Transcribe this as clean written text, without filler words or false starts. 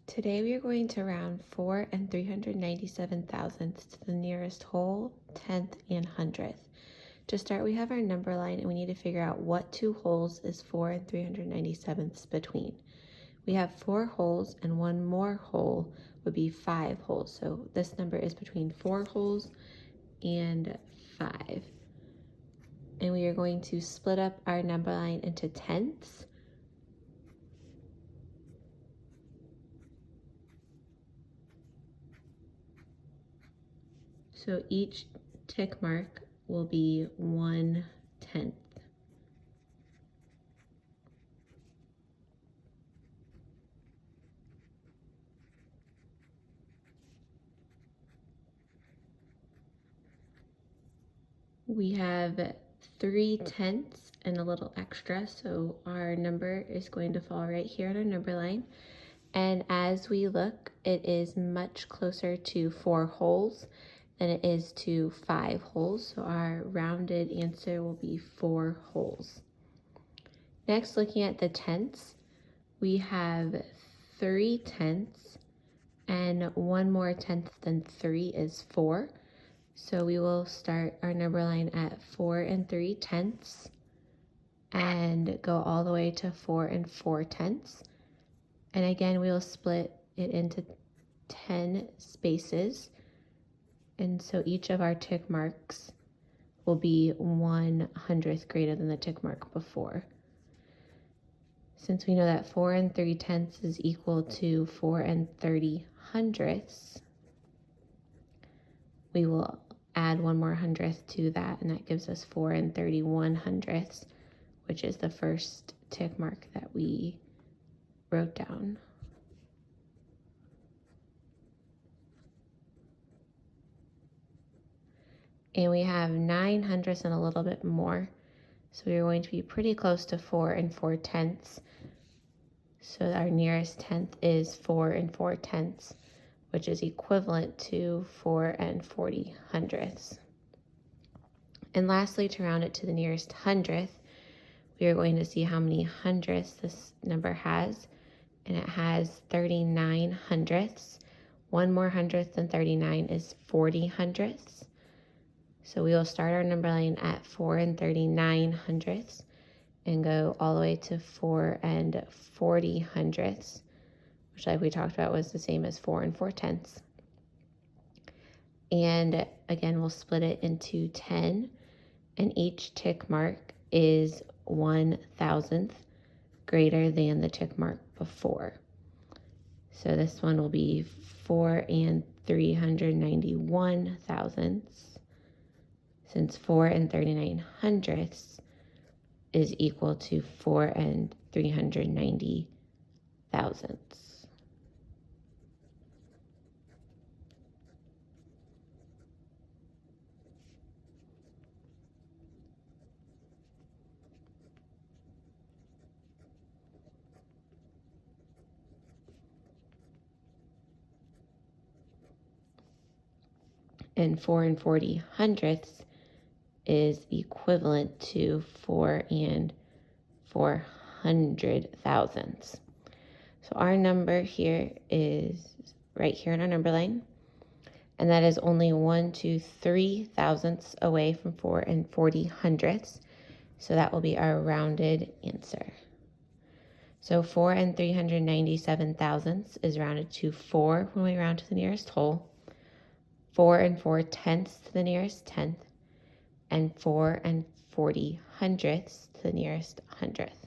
Today we are going to round 4 and 397 thousandths to the nearest whole, tenth, and hundredth. To start, we have our number line and we need to figure out what two wholes is 4 and 397ths between. We have 4 wholes and one more whole would be 5 wholes. So this number is between 4 wholes and 5. And we are going to split up our number line into tenths. So each tick mark will be 1/10. We have 3/10 and a little extra, so our number is going to fall right here on our number line. And as we look, it is much closer to 4 wholes than it is to 5 wholes. So our rounded answer will be 4 wholes. Next, looking at the tenths, we have 3/10 and one more tenth than 3 is 4. So we will start our number line at 4 and 3/10 and go all the way to 4 and 4/10. And again, we'll split it into 10 spaces. And so each of our tick marks will be 1/100th greater than the tick mark before. Since we know that 4 and 3/10 is equal to 4 and 30/100ths, we will add one more 100th to that, and that gives us 4 and 31/100ths, which is the first tick mark that we wrote down. And we have 9/100ths and a little bit more. So we're going to be pretty close to 4 and 4/10. So our nearest tenth is 4 and 4/10, which is equivalent to 4 and 40/100ths. And lastly, to round it to the nearest hundredth, we are going to see how many hundredths this number has. And it has 39/100ths. One more 100th than 39 is 40/100ths. So we will start our number line at 4 and 39/100ths and go all the way to 4 and 40/100ths, which, like we talked about, was the same as 4 and 4/10. And again, we'll split it into 10, and each tick mark is 1/1000th greater than the tick mark before. So this one will be 4 and 391 thousandths, since 4 and 39/100ths is equal to 4 and 390 thousandths. And 4 and 40/100ths is equivalent to 4 and 400 thousandths. So our number here is right here in our number line, and that is only 1, 2, 3 thousandths away from 4 and 40/100ths. So that will be our rounded answer. So 4 and 397 thousandths is rounded to 4 when we round to the nearest whole, 4 and 4/10 to the nearest tenth, and 4 and 40/100ths to the nearest hundredth.